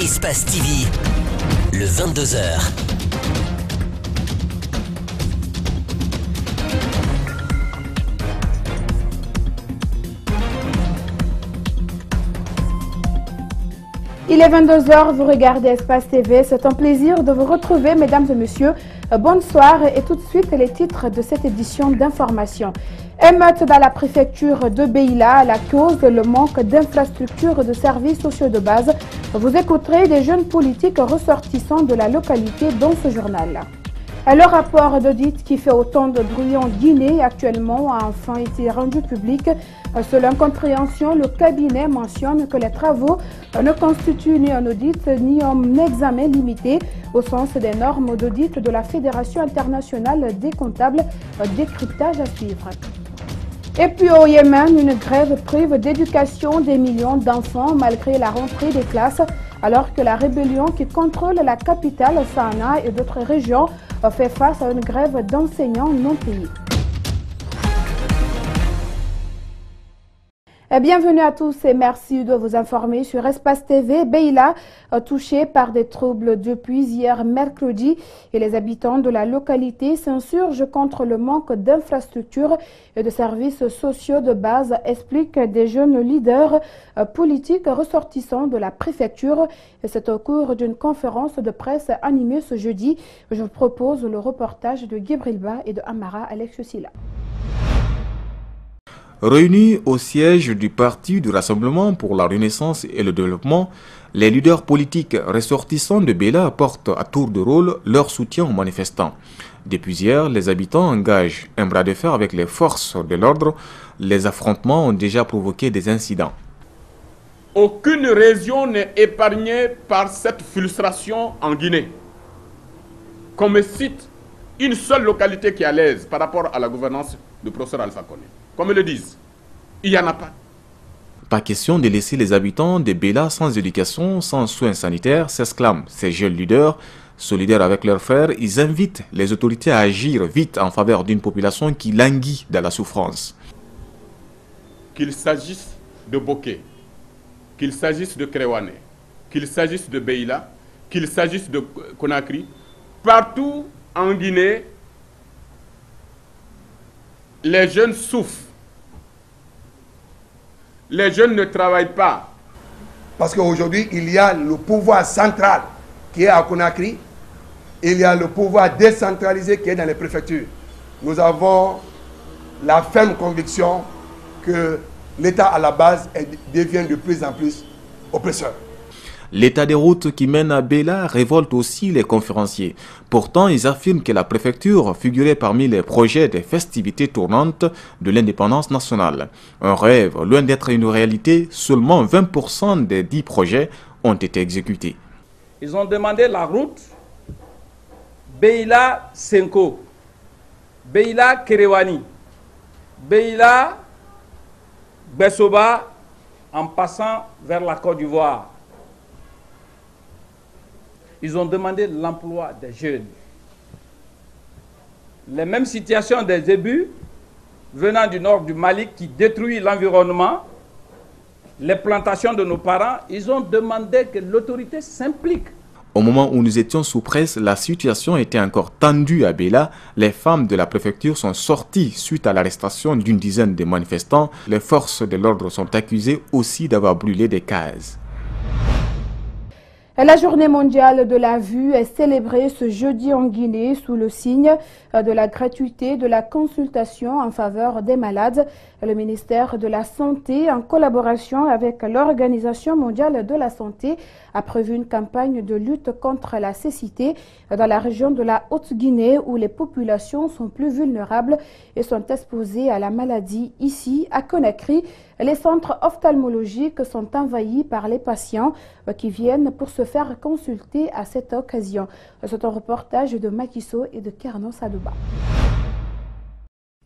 Espace TV, le 22h. Il est 22h, vous regardez Espace TV. C'est un plaisir de vous retrouver, mesdames et messieurs. Bonsoir et tout de suite les titres de cette édition d'information. Émeute dans la préfecture de Beila, la cause, le manque d'infrastructures de services sociaux de base. Vous écouterez des jeunes politiques ressortissants de la localité dans ce journal. Le rapport d'audit qui fait autant de bruit en Guinée actuellement a enfin été rendu public. Selon incompréhension, le cabinet mentionne que les travaux ne constituent ni un audit ni un examen limité au sens des normes d'audit de la Fédération internationale des comptables. Décryptage à suivre. Et puis au Yémen, une grève prive d'éducation des millions d'enfants malgré la rentrée des classes, alors que la rébellion qui contrôle la capitale Sanaa et d'autres régions fait face à une grève d'enseignants non payés. Bienvenue à tous et merci de vous informer sur Espace TV. Beila, touché par des troubles depuis hier mercredi, et les habitants de la localité s'insurgent contre le manque d'infrastructures et de services sociaux de base, expliquent des jeunes leaders politiques ressortissants de la préfecture. Et c'est au cours d'une conférence de presse animée ce jeudi. Je vous propose le reportage de Guibrilba et de Amara Alexusila. Réunis au siège du Parti du Rassemblement pour la Renaissance et le Développement, les leaders politiques ressortissants de Beila apportent à tour de rôle leur soutien aux manifestants. Depuis hier, les habitants engagent un bras de fer avec les forces de l'ordre. Les affrontements ont déjà provoqué des incidents. Aucune région n'est épargnée par cette frustration en Guinée. Qu'on me cite une seule localité qui est à l'aise par rapport à la gouvernance du professeur Alpha Condé. Comme ils le disent, il n'y en a pas. Pas question de laisser les habitants de Beila sans éducation, sans soins sanitaires, s'exclament ces jeunes leaders. Solidaires avec leurs frères, ils invitent les autorités à agir vite en faveur d'une population qui languit dans la souffrance. Qu'il s'agisse de Boké, qu'il s'agisse de Kéréouané, qu'il s'agisse de Beila, qu'il s'agisse de Conakry, partout en Guinée, les jeunes souffrent. Les jeunes ne travaillent pas. Parce qu'aujourd'hui, il y a le pouvoir central qui est à Conakry. Il y a le pouvoir décentralisé qui est dans les préfectures. Nous avons la ferme conviction que l'État à la base devient de plus en plus oppresseur. L'état des routes qui mène à Beila révolte aussi les conférenciers. Pourtant, ils affirment que la préfecture figurait parmi les projets des festivités tournantes de l'indépendance nationale. Un rêve, loin d'être une réalité, seulement 20% des 10 projets ont été exécutés. Ils ont demandé la route Beila-Senko, Beila-Kéréouani, Beila-Bessoba en passant vers la Côte d'Ivoire. Ils ont demandé l'emploi des jeunes. Les mêmes situations des ébus venant du nord du Mali qui détruit l'environnement, les plantations de nos parents, ils ont demandé que l'autorité s'implique. Au moment où nous étions sous presse, la situation était encore tendue à Beila. Les femmes de la préfecture sont sorties suite à l'arrestation d'une dizaine de manifestants. Les forces de l'ordre sont accusées aussi d'avoir brûlé des cases. La journée mondiale de la vue est célébrée ce jeudi en Guinée sous le signe de la gratuité de la consultation en faveur des malades. Le ministère de la Santé, en collaboration avec l'Organisation mondiale de la santé, a prévu une campagne de lutte contre la cécité dans la région de la Haute-Guinée où les populations sont plus vulnérables et sont exposées à la maladie. Ici, à Conakry, les centres ophtalmologiques sont envahis par les patients qui viennent pour se faire consulter à cette occasion. C'est un reportage de Makiso et de Kerno Sadouba.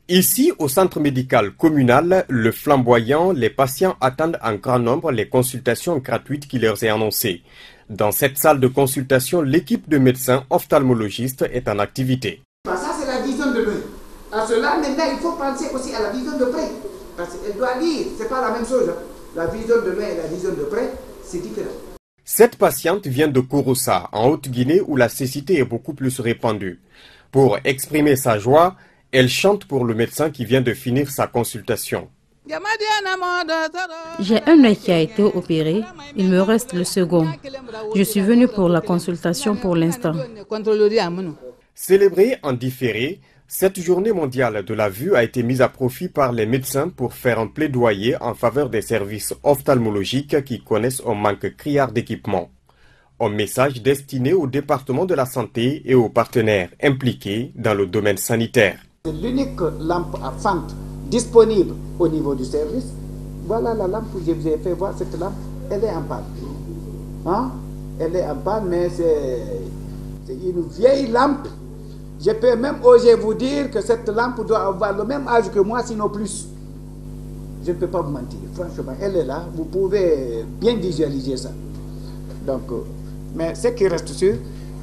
Ici, au centre médical communal, le Flamboyant, les patients attendent en grand nombre les consultations gratuites qui leur est annoncées. Dans cette salle de consultation, l'équipe de médecins ophtalmologistes est en activité. Ça, c'est la vision de l'œil. À cela, maintenant, il faut penser aussi à la vision de près. Parce qu'elle doit lire, ce n'est pas la même chose. La vision de l'œil et la vision de près, c'est différent. Cette patiente vient de Kouroussa, en Haute-Guinée, où la cécité est beaucoup plus répandue. Pour exprimer sa joie, elle chante pour le médecin qui vient de finir sa consultation. J'ai un œil qui a été opéré, il me reste le second. Je suis venue pour la consultation pour l'instant. Célébrée en différé, cette journée mondiale de la vue a été mise à profit par les médecins pour faire un plaidoyer en faveur des services ophtalmologiques qui connaissent un manque criard d'équipement. Un message destiné au département de la santé et aux partenaires impliqués dans le domaine sanitaire. C'est l'unique lampe à fente disponible au niveau du service. Voilà la lampe que je vous ai fait voir, cette lampe, elle est en panne. Hein? Elle est en panne, mais c'est une vieille lampe. Je peux même oser vous dire que cette lampe doit avoir le même âge que moi, sinon plus. Je ne peux pas vous mentir, franchement, elle est là, vous pouvez bien visualiser ça. Donc, mais ce qui reste sûr,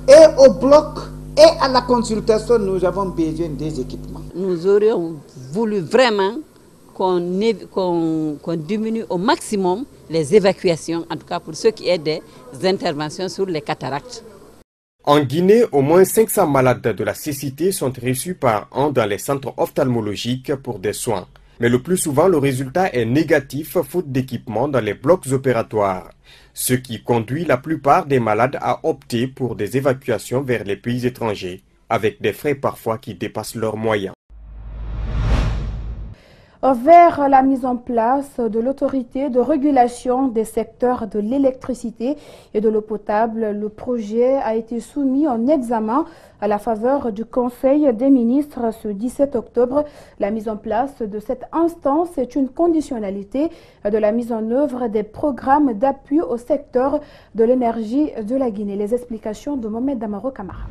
et au bloc, et à la consultation, nous avons besoin des équipements. Nous aurions voulu vraiment qu'on diminue au maximum les évacuations, en tout cas pour ceux qui aient des interventions sur les cataractes. En Guinée, au moins 500 malades de la cécité sont reçus par an dans les centres ophtalmologiques pour des soins. Mais le plus souvent, le résultat est négatif faute d'équipement dans les blocs opératoires, ce qui conduit la plupart des malades à opter pour des évacuations vers les pays étrangers, avec des frais parfois qui dépassent leurs moyens. Vers la mise en place de l'autorité de régulation des secteurs de l'électricité et de l'eau potable, le projet a été soumis en examen à la faveur du Conseil des ministres ce 17 octobre. La mise en place de cette instance est une conditionnalité de la mise en œuvre des programmes d'appui au secteur de l'énergie de la Guinée. Les explications de Mohamed Damaro Kamara.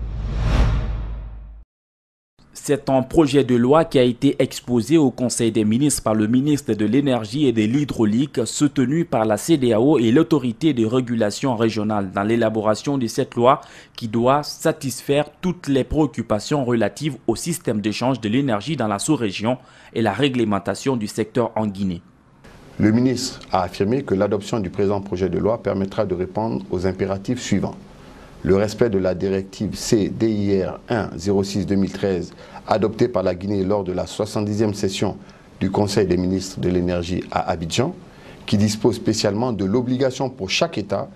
C'est un projet de loi qui a été exposé au Conseil des ministres par le ministre de l'Énergie et de l'Hydraulique, soutenu par la CEDEAO et l'autorité de régulation régionale dans l'élaboration de cette loi qui doit satisfaire toutes les préoccupations relatives au système d'échange de l'énergie dans la sous-région et la réglementation du secteur en Guinée. Le ministre a affirmé que l'adoption du présent projet de loi permettra de répondre aux impératifs suivants. Le respect de la directive CDIR 1-06-2013 adoptée par la Guinée lors de la 70e session du Conseil des ministres de l'énergie à Abidjan, qui dispose spécialement de l'obligation pour chaque État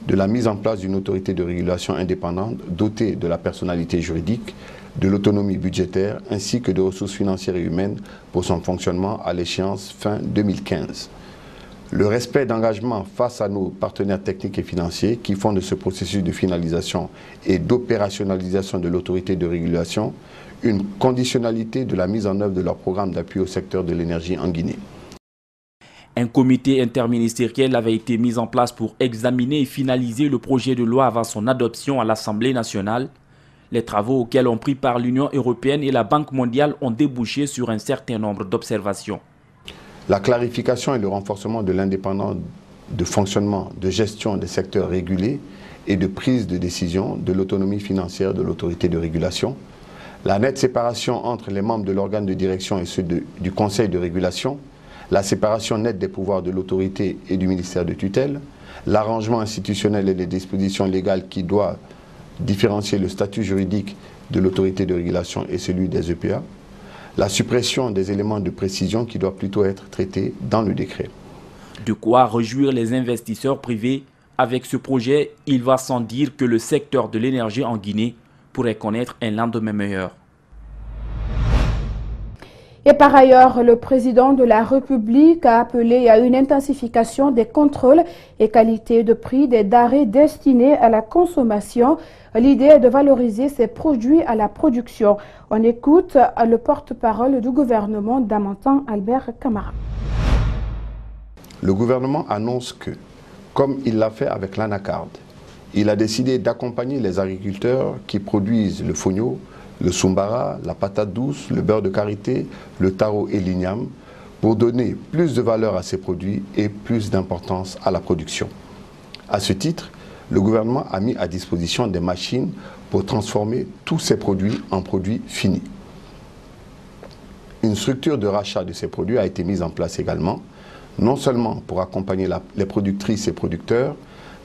de la mise en place d'une autorité de régulation indépendante dotée de la personnalité juridique, de l'autonomie budgétaire ainsi que de ressources financières et humaines pour son fonctionnement à l'échéance fin 2015. Le respect d'engagement face à nos partenaires techniques et financiers qui font de ce processus de finalisation et d'opérationnalisation de l'autorité de régulation une conditionnalité de la mise en œuvre de leur programme d'appui au secteur de l'énergie en Guinée. Un comité interministériel avait été mis en place pour examiner et finaliser le projet de loi avant son adoption à l'Assemblée nationale. Les travaux auxquels ont pris part l'Union européenne et la Banque mondiale ont débouché sur un certain nombre d'observations. La clarification et le renforcement de l'indépendance de fonctionnement, de gestion des secteurs régulés et de prise de décision de l'autonomie financière de l'autorité de régulation. La nette séparation entre les membres de l'organe de direction et ceux du conseil de régulation. La séparation nette des pouvoirs de l'autorité et du ministère de tutelle. L'arrangement institutionnel et les dispositions légales qui doivent différencier le statut juridique de l'autorité de régulation et celui des EPA. La suppression des éléments de précision qui doivent plutôt être traités dans le décret. De quoi réjouir les investisseurs privés. Avec ce projet, il va sans dire que le secteur de l'énergie en Guinée pourrait connaître un lendemain meilleur. Et par ailleurs, le président de la République a appelé à une intensification des contrôles et qualité de prix des denrées destinées à la consommation. L'idée est de valoriser ces produits à la production. On écoute le porte-parole du gouvernement Damantan, Albert Kamara. Le gouvernement annonce que, comme il l'a fait avec l'anacarde, il a décidé d'accompagner les agriculteurs qui produisent le fonio, le sumbara, la patate douce, le beurre de karité, le taro et l'igname, pour donner plus de valeur à ces produits et plus d'importance à la production. À ce titre, le gouvernement a mis à disposition des machines pour transformer tous ces produits en produits finis. Une structure de rachat de ces produits a été mise en place également, non seulement pour accompagner les productrices et producteurs,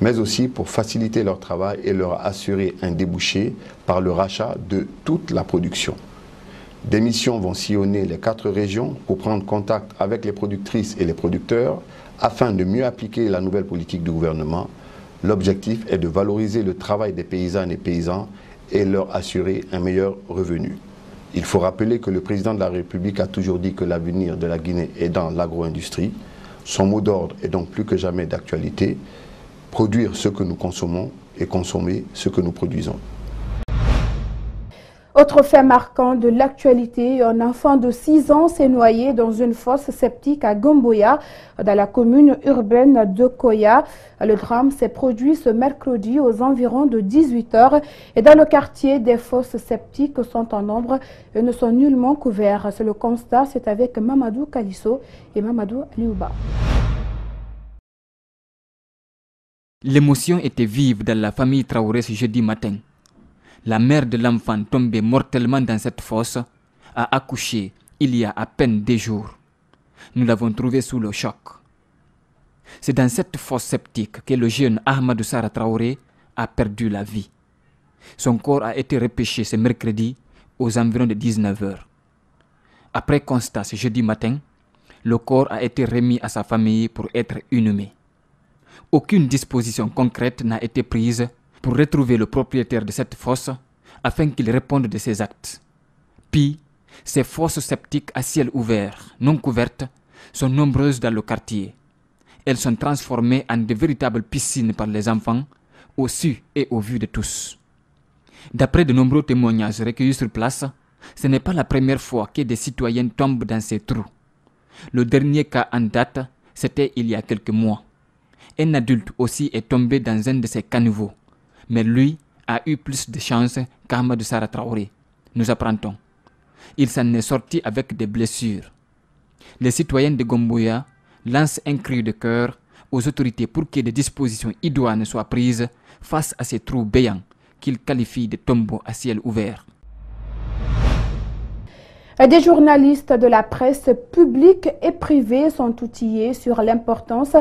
mais aussi pour faciliter leur travail et leur assurer un débouché par le rachat de toute la production. Des missions vont sillonner les 4 régions pour prendre contact avec les productrices et les producteurs afin de mieux appliquer la nouvelle politique du gouvernement. L'objectif est de valoriser le travail des paysannes et paysans et leur assurer un meilleur revenu. Il faut rappeler que le président de la République a toujours dit que l'avenir de la Guinée est dans l'agro-industrie. Son mot d'ordre est donc plus que jamais d'actualité. Produire ce que nous consommons et consommer ce que nous produisons. Autre fait marquant de l'actualité, un enfant de 6 ans s'est noyé dans une fosse septique à Gomboya, dans la commune urbaine de Koya. Le drame s'est produit ce mercredi aux environs de 18 h et dans le quartier, des fosses septiques sont en nombre et ne sont nullement couvertes. C'est le constat, c'est avec Mamadou Kalisso et Mamadou Liouba. L'émotion était vive dans la famille Traoré ce jeudi matin. La mère de l'enfant tombé mortellement dans cette fosse a accouché il y a à peine 2 jours. Nous l'avons trouvé sous le choc. C'est dans cette fosse septique que le jeune Ahmadou Sara Traoré a perdu la vie. Son corps a été repêché ce mercredi aux environs de 19 h. Après constat ce jeudi matin, le corps a été remis à sa famille pour être inhumé. Aucune disposition concrète n'a été prise pour retrouver le propriétaire de cette fosse afin qu'il réponde de ses actes. Puis, ces fosses septiques à ciel ouvert, non couvertes, sont nombreuses dans le quartier. Elles sont transformées en de véritables piscines par les enfants, au su et au vu de tous. D'après de nombreux témoignages recueillis sur place, ce n'est pas la première fois que des citoyens tombent dans ces trous. Le dernier cas en date, c'était il y a quelques mois. Un adulte aussi est tombé dans un de ces caniveaux. Mais lui a eu plus de chance qu'Ahmadou Sara Traoré, nous apprend-on. Il s'en est sorti avec des blessures. Les citoyens de Gomboya lancent un cri de cœur aux autorités pour que des dispositions idoines soient prises face à ces trous béants qu'ils qualifient de tombeaux à ciel ouvert. Des journalistes de la presse publique et privée sont outillés sur l'importance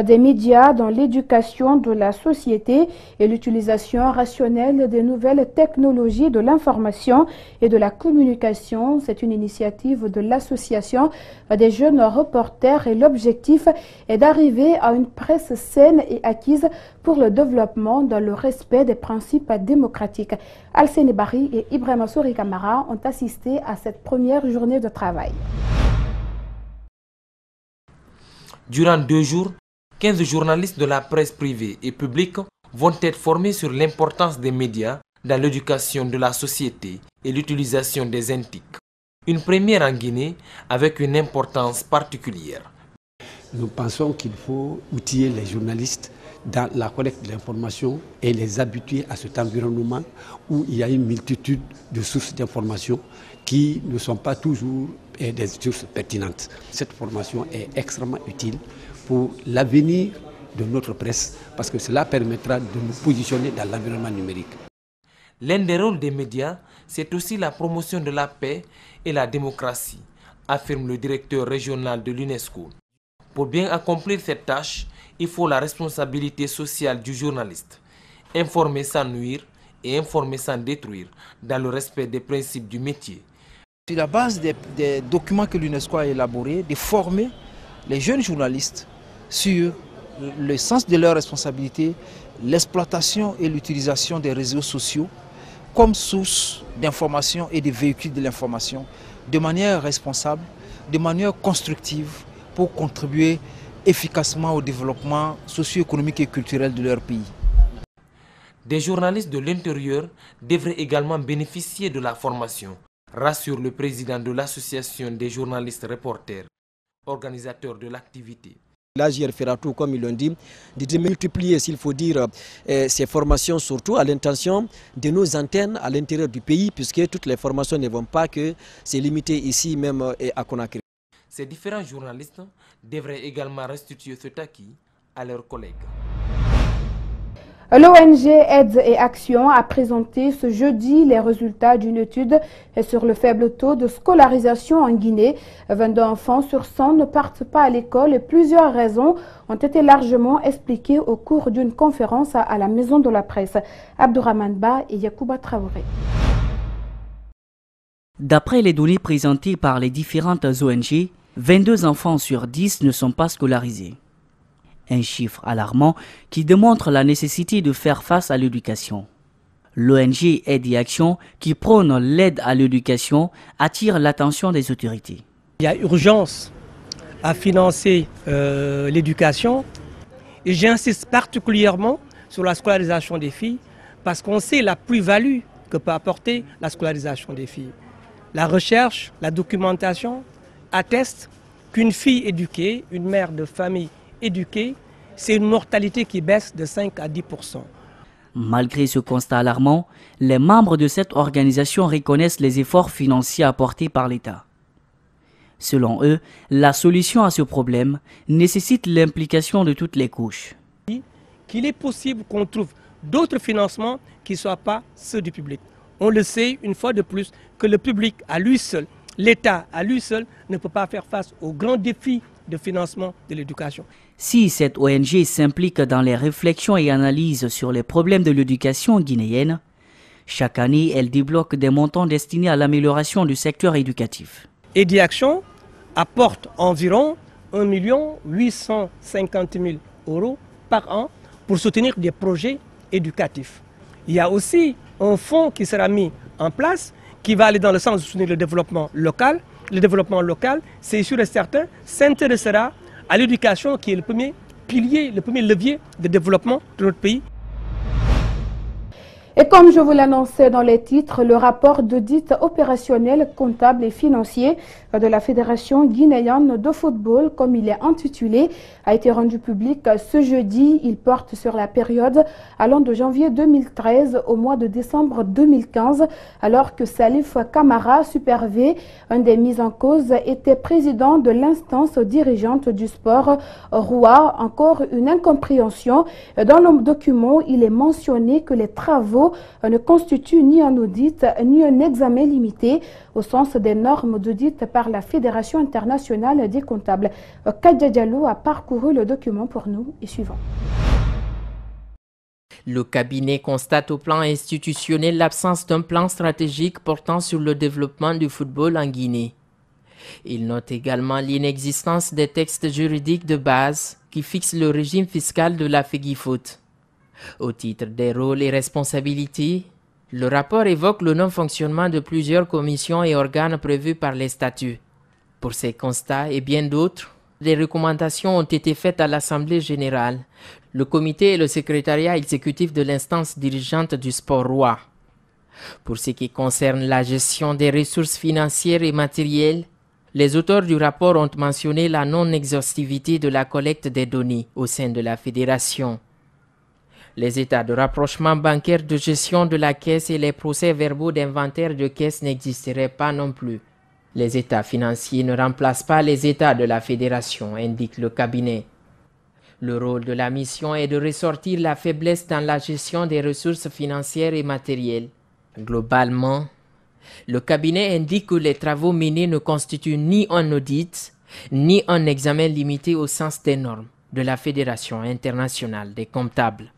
des médias dans l'éducation de la société et l'utilisation rationnelle des nouvelles technologies de l'information et de la communication. C'est une initiative de l'association des jeunes reporters et l'objectif est d'arriver à une presse saine et acquise pour le développement dans le respect des principes démocratiques. Alcéné Bari et Ibrahima Souri Kamara ont assisté à cette première journée de travail. Durant 2 jours, 15 journalistes de la presse privée et publique vont être formés sur l'importance des médias dans l'éducation de la société et l'utilisation des NTIC. Une première en Guinée avec une importance particulière. Nous pensons qu'il faut outiller les journalistes dans la collecte de l'information et les habituer à cet environnement où il y a une multitude de sources d'information qui ne sont pas toujours des sources pertinentes. Cette formation est extrêmement utile pour l'avenir de notre presse parce que cela permettra de nous positionner dans l'environnement numérique. L'un des rôles des médias, c'est aussi la promotion de la paix et la démocratie, affirme le directeur régional de l'UNESCO. Pour bien accomplir cette tâche, il faut la responsabilité sociale du journaliste. Informer sans nuire et informer sans détruire, dans le respect des principes du métier. Sur la base des documents que l'UNESCO a élaborés, de former les jeunes journalistes sur le sens de leurs responsabilités, l'exploitation et l'utilisation des réseaux sociaux comme source d'information et de véhicules de l'information de manière responsable, de manière constructive pour contribuer efficacement au développement socio-économique et culturel de leur pays. Des journalistes de l'intérieur devraient également bénéficier de la formation, rassure le président de l'association des journalistes reporters, organisateur de l'activité. L'AGR fera tout, comme ils l'ont dit, de démultiplier, s'il faut dire, ces formations, surtout à l'intention de nos antennes à l'intérieur du pays, puisque toutes les formations ne vont pas que c'est limité ici même à Conakry. Ces différents journalistes devraient également restituer cet acquis à leurs collègues. L'ONG Aide et Action a présenté ce jeudi les résultats d'une étude sur le faible taux de scolarisation en Guinée. 22 enfants sur 100 ne partent pas à l'école et plusieurs raisons ont été largement expliquées au cours d'une conférence à la Maison de la Presse. Abdourahmane Ba et Yacouba Traoré. D'après les données présentées par les différentes ONG, 22 enfants sur 10 ne sont pas scolarisés. Un chiffre alarmant qui démontre la nécessité de faire face à l'éducation. L'ONG Aide et Action, qui prône l'aide à l'éducation, attire l'attention des autorités. Il y a urgence à financer l'éducation et j'insiste particulièrement sur la scolarisation des filles parce qu'on sait la plus-value que peut apporter la scolarisation des filles. La recherche, la documentation attestent qu'une fille éduquée, une mère de famille éduquée, c'est une mortalité qui baisse de 5 à 10%. Malgré ce constat alarmant, les membres de cette organisation reconnaissent les efforts financiers apportés par l'État. Selon eux, la solution à ce problème nécessite l'implication de toutes les couches. Qu'il est possible qu'on trouve d'autres financements qui ne soient pas ceux du public. On le sait une fois de plus que le public à lui seul, l'État à lui seul ne peut pas faire face aux grands défis de financement de l'éducation. Si cette ONG s'implique dans les réflexions et analyses sur les problèmes de l'éducation guinéenne, chaque année, elle débloque des montants destinés à l'amélioration du secteur éducatif. Aide et Action apporte environ 1 850 000 € par an pour soutenir des projets éducatifs. Il y a aussi un fonds qui sera mis en place qui va aller dans le sens de soutenir le développement local. Le développement local, c'est sûr et certain, s'intéressera à l'éducation qui est le premier pilier, le premier levier de développement de notre pays. Et comme je vous l'annonçais dans les titres, le rapport d'audit opérationnel, comptable et financier de la Fédération guinéenne de football, comme il est intitulé, a été rendu public ce jeudi. Il porte sur la période allant de janvier 2013 au mois de décembre 2015, alors que Salif Kamara, Super V, un des mis en cause, était président de l'instance dirigeante du sport Roua. Encore une incompréhension. Dans le document, il est mentionné que les travaux ne constituent ni un audit ni un examen limité au sens des normes d'audit par la Fédération internationale des comptables. Kadja Diallo a parcouru le document pour nous et suivant. Le cabinet constate au plan institutionnel l'absence d'un plan stratégique portant sur le développement du football en Guinée. Il note également l'inexistence des textes juridiques de base qui fixent le régime fiscal de la FEGIFOOT. Au titre des rôles et responsabilités, le rapport évoque le non-fonctionnement de plusieurs commissions et organes prévus par les statuts. Pour ces constats et bien d'autres, des recommandations ont été faites à l'Assemblée générale, le comité et le secrétariat exécutif de l'instance dirigeante du sport roi. Pour ce qui concerne la gestion des ressources financières et matérielles, les auteurs du rapport ont mentionné la non-exhaustivité de la collecte des données au sein de la fédération. Les états de rapprochement bancaire de gestion de la caisse et les procès-verbaux d'inventaire de caisse n'existeraient pas non plus. Les états financiers ne remplacent pas les états de la fédération, indique le cabinet. Le rôle de la mission est de ressortir la faiblesse dans la gestion des ressources financières et matérielles. Globalement, le cabinet indique que les travaux menés ne constituent ni un audit, ni un examen limité au sens des normes de la Fédération internationale des comptables.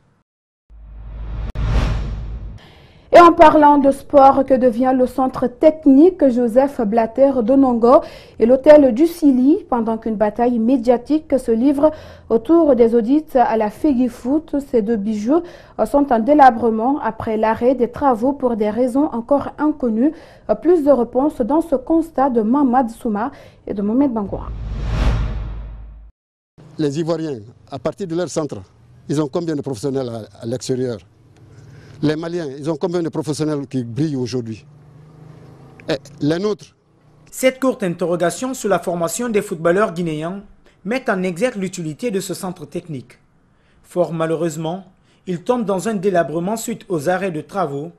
Et en parlant de sport, que devient le centre technique Joseph Blatter d'Onongo et l'hôtel du Sili, pendant qu'une bataille médiatique se livre autour des audits à la FEGIFOOT. Ces deux bijoux sont en délabrement après l'arrêt des travaux pour des raisons encore inconnues. Plus de réponses dans ce constat de Mamad Souma et de Mohamed Bangoura. Les Ivoiriens, à partir de leur centre, ils ont combien de professionnels à l'extérieur? Les Maliens, ils ont combien de professionnels qui brillent aujourd'hui? Et les nôtres? Cette courte interrogation sur la formation des footballeurs guinéens met en exergue l'utilité de ce centre technique. Fort malheureusement, il tombe dans un délabrement suite aux arrêts de travaux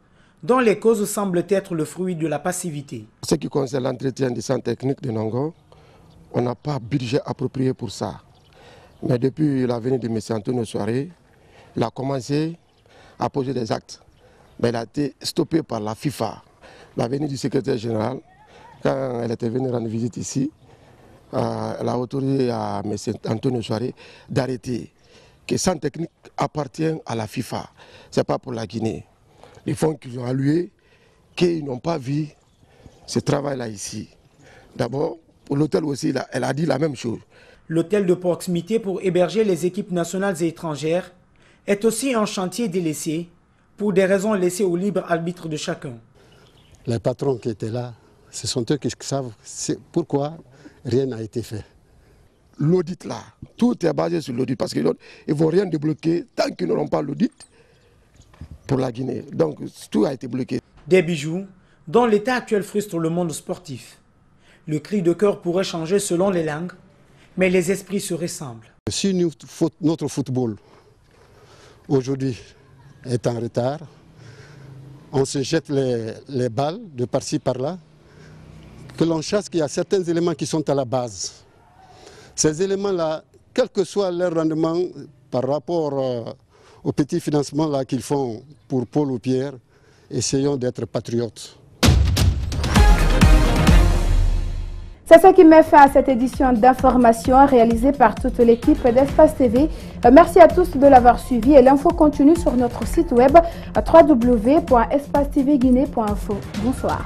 dont les causes semblent être le fruit de la passivité. Ce qui concerne l'entretien du centre technique de Nongo, on n'a pas budget approprié pour ça. Mais depuis la venue de M. Antonio Soare, il a commencé a posé des actes, mais elle a été stoppée par la FIFA. La venue du secrétaire général, quand elle était venue rendre visite ici, elle a autorisé à M. Antonio Soare d'arrêter. Que Centre Technique appartient à la FIFA, ce n'est pas pour la Guinée. Les fonds qu'ils ont alloués, qu'ils n'ont pas vu ce travail-là ici. D'abord, pour l'hôtel aussi, elle a dit la même chose. L'hôtel de proximité pour héberger les équipes nationales et étrangères est aussi un chantier délaissé pour des raisons laissées au libre arbitre de chacun. Les patrons qui étaient là, ce sont eux qui savent pourquoi rien n'a été fait. L'audit là, tout est basé sur l'audit parce qu'ils ne vont rien débloquer tant qu'ils n'auront pas l'audit pour la Guinée. Donc tout a été bloqué. Des bijoux dont l'état actuel frustre le monde sportif. Le cri de cœur pourrait changer selon les langues, mais les esprits se ressemblent. Si notre football aujourd'hui est en retard, on se jette les balles de par-ci par-là, que l'on chasse qu'il y a certains éléments qui sont à la base. Ces éléments-là, quel que soit leur rendement par rapport au petit financement qu'ils font pour Paul ou Pierre, essayons d'être patriotes. C'est ce qui met fin à cette édition d'information réalisée par toute l'équipe d'Espace TV. Merci à tous de l'avoir suivi et l'info continue sur notre site web www.espacetvguinée.info. Bonsoir.